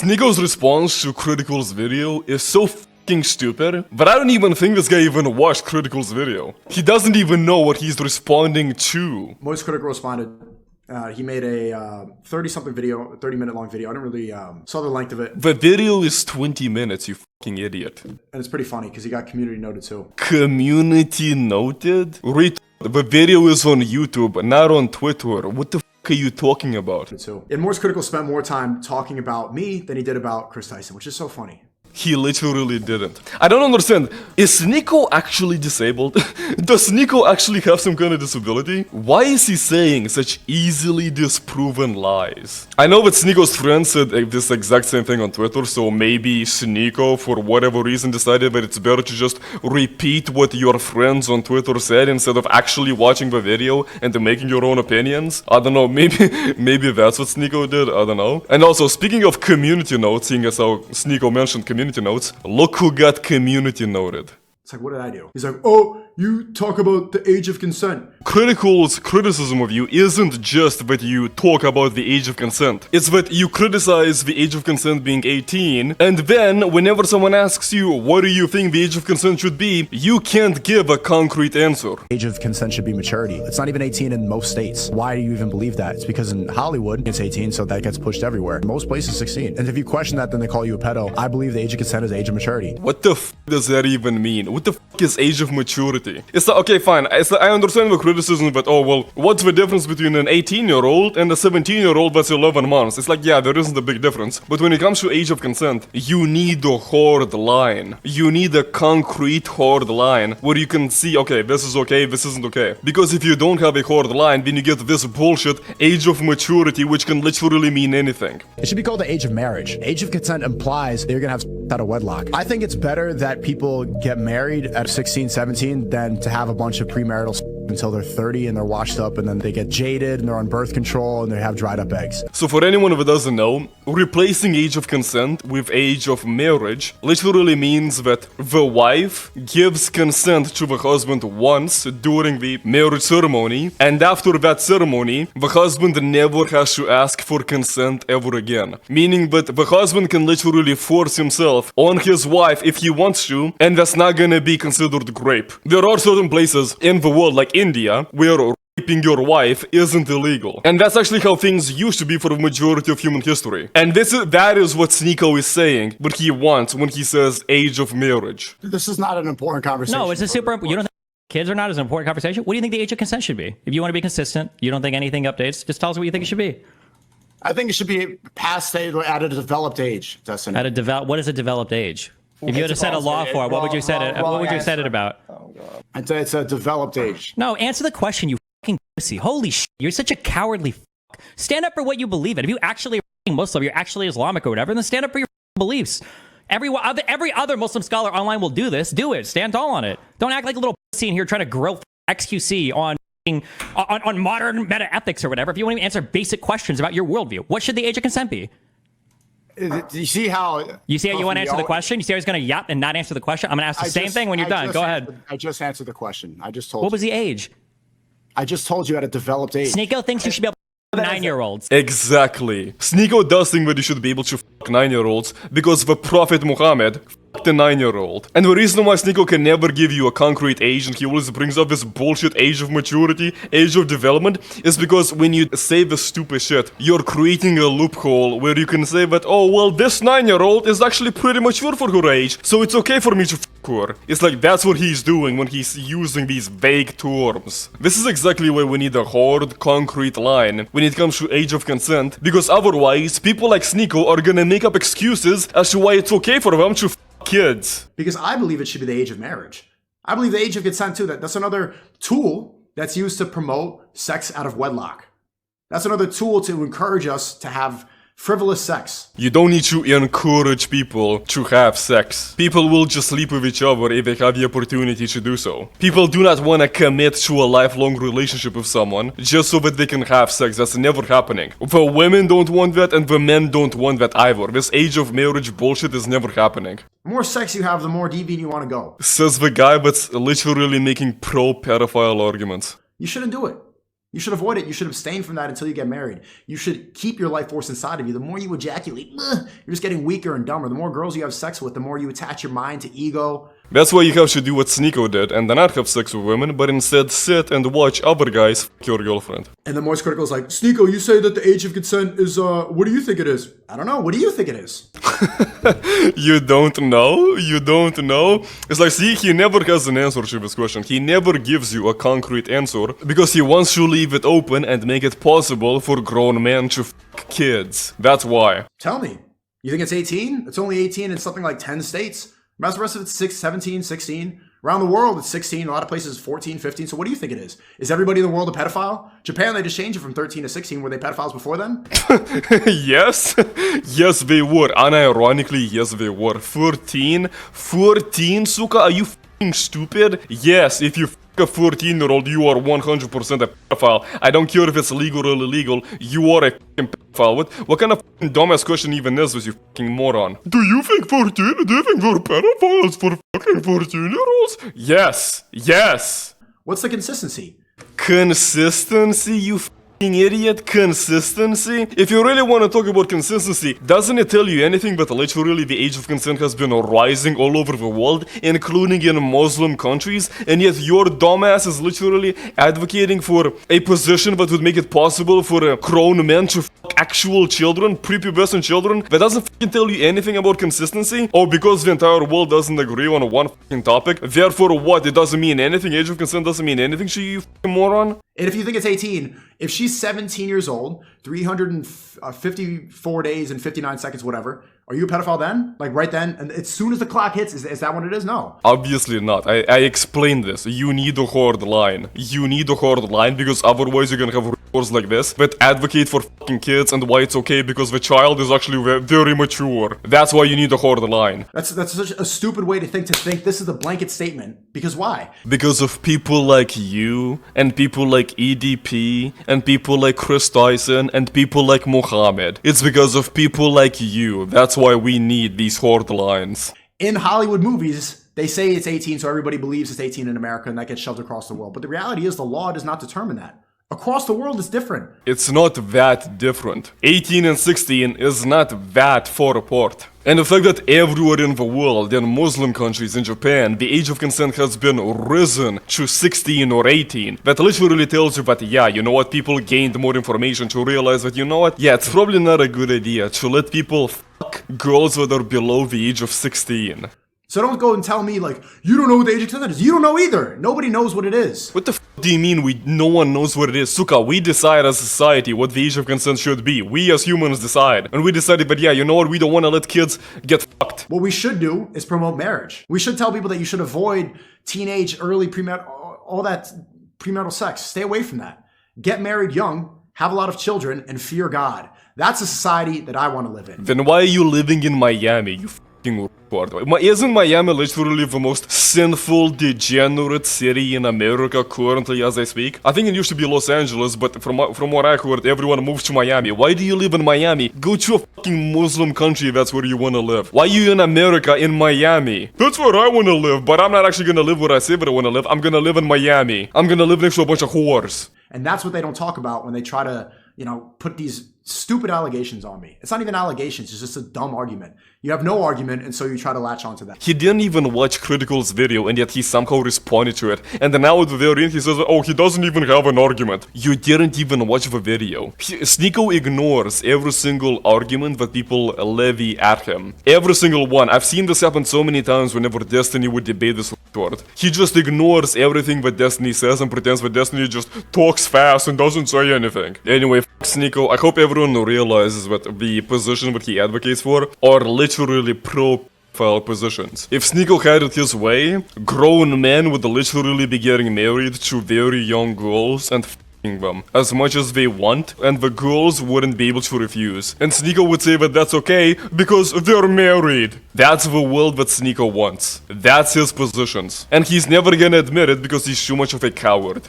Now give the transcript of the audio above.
Sneako's response to Critical's video is so fucking stupid, but I don't even think this guy even watched Critical's video. He doesn't even know what he's responding to. Most Critical responded. He made a 30-something video, 30-minute long video. I didn't really saw the length of it. The video is 20 minutes, you fucking idiot. And it's pretty funny because he got community noted too. Community noted? The video is on YouTube, not on Twitter. What the fuck are you talking about? And Morse Critical spent more time talking about me than he did about Chris Tyson, which is so funny. He literally didn't. I don't understand. Is Sneako actually disabled? Does Sneako actually have some kind of disability? Why is he saying such easily disproven lies? I know that Sneako's friend said this exact same thing on Twitter, so maybe Sneako, for whatever reason, decided that it's better to just repeat what your friends on Twitter said instead of actually watching the video and making your own opinions. I don't know, maybe that's what Sneako did, I don't know. And also, speaking of community notes, seeing as how Sneako mentioned community notes, look who got community noted. It's like, what did I do? He's like, oh, you talk about the age of consent. Critical's criticism of you isn't just that you talk about the age of consent. It's that you criticize the age of consent being 18, and then whenever someone asks you, what do you think the age of consent should be, you can't give a concrete answer. Age of consent should be maturity. It's not even 18 in most states. Why do you even believe that? It's because in Hollywood, it's 18, so that gets pushed everywhere. Most places, 16. And if you question that, then they call you a pedo. I believe the age of consent is age of maturity. What the f does that even mean? What the f is age of maturity? It's like, okay, fine. It's like, I understand the criticism that, oh, well, what's the difference between an 18-year-old and a 17-year-old that's 11 months? It's like, yeah, there isn't a big difference. But when it comes to age of consent, you need a hard line. You need a concrete hard line where you can see, okay, this is okay, this isn't okay. Because if you don't have a hard line, then you get this bullshit age of maturity, which can literally mean anything. It should be called the age of marriage. Age of consent implies that you're gonna have out of wedlock. I think it's better that people get married at 16, 17 than to have a bunch of premarital until they're 30 and they're washed up and then they get jaded and they're on birth control and they have dried up eggs. So for anyone who doesn't know, replacing age of consent with age of marriage literally means that the wife gives consent to the husband once during the marriage ceremony, and after that ceremony, the husband never has to ask for consent ever again. Meaning that the husband can literally force himself on his wife if he wants to, and that's not gonna be considered rape. There are certain places in the world, like India, where raping your wife isn't illegal. And that's actually how things used to be for the majority of human history. And that is what Sneako is saying, what he wants when he says age of marriage. This is not an important conversation. No, it's a super, you don't think kids are not as an important conversation? What do you think the age of consent should be? If you want to be consistent, you don't think anything updates, just tell us what you think it should be. I think it should be past at a developed age, Dustin. What is a developed age? If you had to set a law for it, what would you set it? What would you set it about? I'd say it's a developed age. No, answer the question, you fucking pussy. Holy shit, you're such a cowardly fuck. Stand up for what you believe in. If you actually are Muslim, you're actually Islamic or whatever, then stand up for your beliefs. Every other Muslim scholar online will do this. Do it. Stand tall on it. Don't act like a little pussy in here trying to grill XQC on modern meta ethics or whatever. If you want to answer basic questions about your worldview, what should the age of consent be? Do you see how you want to answer the question? You see how he's going to yap and not answer the question? I'm going to ask the same thing when you're done. Go ahead. I just answered the question. I just told you. What was the age? I just told you at a developed age. Sneako thinks you should be able to 9-year-olds. Exactly. Sneako does think that you should be able to fuck 9-year-olds because the Prophet Muhammad fucked a 9-year-old. And the reason why Sneako can never give you a concrete age and he always brings up this bullshit age of maturity, age of development, is because when you say the stupid shit, you're creating a loophole where you can say that, oh, well, this 9-year-old is actually pretty mature for her age, so it's okay for me to fuck her. It's like that's what he's doing when he's using these vague terms. This is exactly why we need a hard, concrete line when it comes to age of consent, because otherwise, people like Sneako are gonna make up excuses as to why it's okay for them to fuck kids. Because I believe it should be the age of marriage. I believe the age of consent too. That's another tool that's used to promote sex out of wedlock. That's another tool to encourage us to have frivolous sex. You don't need to encourage people to have sex. People will just sleep with each other if they have the opportunity to do so. People do not want to commit to a lifelong relationship with someone just so that they can have sex. That's never happening. The women don't want that and the men don't want that either. This age of marriage bullshit is never happening. The more sex you have, the more deviant you want to go. Says the guy that's literally making pro-paraphile arguments. You shouldn't do it. You should avoid it. You should abstain from that until you get married. You should keep your life force inside of you. The more you ejaculate, you're just getting weaker and dumber. The more girls you have sex with, the more you attach your mind to ego. That's why you have to do what Sneako did and not have sex with women, but instead sit and watch other guys f your girlfriend. And the most critical is like, Sneako, you say that the age of consent is, what do you think it is? I don't know. What do you think it is? You don't know? You don't know? It's like, see, he never has an answer to this question. He never gives you a concrete answer because he wants to leave it open and make it possible for grown men to f kids. That's why. Tell me. You think it's 18? It's only 18 in something like 10 states. The rest of it's 17, 16. Around the world, it's 16. A lot of places, 14, 15. So what do you think it is? Is everybody in the world a pedophile? Japan, they just changed it from 13 to 16. Were they pedophiles before then? Yes. Yes, they were. Unironically, yes, they were. 14? 14, suka? Are you f***ing stupid? Yes, if you f*** a 14-year-old, you are 100% a pedophile. I don't care if it's legal or illegal. You are a f***ing pedophile. What kind of f***ing dumbass question even is this, you f***ing moron? Do you think 14? Do you think we're pedophiles for f***ing 14-year-olds? Yes. Yes. What's the consistency? Consistency, you f***ing idiot. Consistency? If you really want to talk about consistency, doesn't it tell you anything that literally the age of consent has been rising all over the world, including in Muslim countries, and yet your dumbass is literally advocating for a position that would make it possible for grown men to fuck actual children, prepubescent children? That doesn't fucking tell you anything about consistency? Oh, because the entire world doesn't agree on one fucking topic, therefore what? It doesn't mean anything? Age of consent doesn't mean anything to you, fucking moron? And if you think it's 18, if she's 17 years old, 354 days and 59 seconds, whatever, are you a pedophile then? Like right then? And as soon as the clock hits, is that what it is? No. Obviously not. I explained this. You need a hard line. You need a hard line because otherwise you're gonna have reports like this that advocate for fucking kids and why it's okay because the child is actually very mature. That's why you need a hard line. That's such a stupid way to think this is a blanket statement. Because why? Because of people like you, and people like EDP, and people like Chris Tyson, and people like Mohammed. It's because of people like you. That's why we need these hard lines. In Hollywood movies, they say it's 18, so everybody believes it's 18 in America, and that gets shoved across the world. But the reality is the law does not determine that. Across the world, it's different. It's not that different. 18 and 16 is not that far apart. And the fact that everywhere in the world, in Muslim countries, in Japan, the age of consent has been risen to 16 or 18, that literally tells you that, yeah, you know what, people gained more information to realize that, you know what, yeah, it's probably not a good idea to let people fuck girls that are below the age of 16. So don't go and tell me, like, you don't know what the age of consent is. You don't know either. Nobody knows what it is. What the f do you mean no one knows what it is? Suka, we decide as a society what the age of consent should be. We as humans decide. And we decided that, yeah, you know what, we don't want to let kids get fucked. What we should do is promote marriage. We should tell people that you should avoid teenage, early, premarital, all that premarital sex. Stay away from that. Get married young, have a lot of children, and fear God. That's a society that I want to live in. Then why are you living in Miami, you f***ing retard? Isn't Miami literally the most sinful, degenerate city in America currently as I speak? I think it used to be Los Angeles, but from what I heard, everyone moves to Miami. Why do you live in Miami? Go to a fucking Muslim country if that's where you want to live. Why are you in America in Miami? That's where I want to live, but I'm not actually going to live where I say that I want to live. I'm going to live in Miami. I'm going to live next to a bunch of whores. And that's what they don't talk about when they try to, put these stupid allegations on me. It's not even allegations, it's just a dumb argument. You have no argument, and so you try to latch onto that. He didn't even watch Critical's video, and yet he somehow responded to it. And then now at the very end, he says, oh, he doesn't even have an argument. You didn't even watch the video. Sneako ignores every single argument that people levy at him. Every single one. I've seen this happen so many times whenever Destiny would debate this retard. He just ignores everything that Destiny says and pretends that Destiny just talks fast and doesn't say anything. Anyway, f*** Sneako, I hope everyone realizes that the position that he advocates for are literally pro-file positions. If Sneako had it his way, grown men would literally be getting married to very young girls and f***ing them as much as they want, and the girls wouldn't be able to refuse. And Sneako would say that that's okay because they're married. That's the world that Sneako wants. That's his positions. And he's never gonna admit it because he's too much of a coward.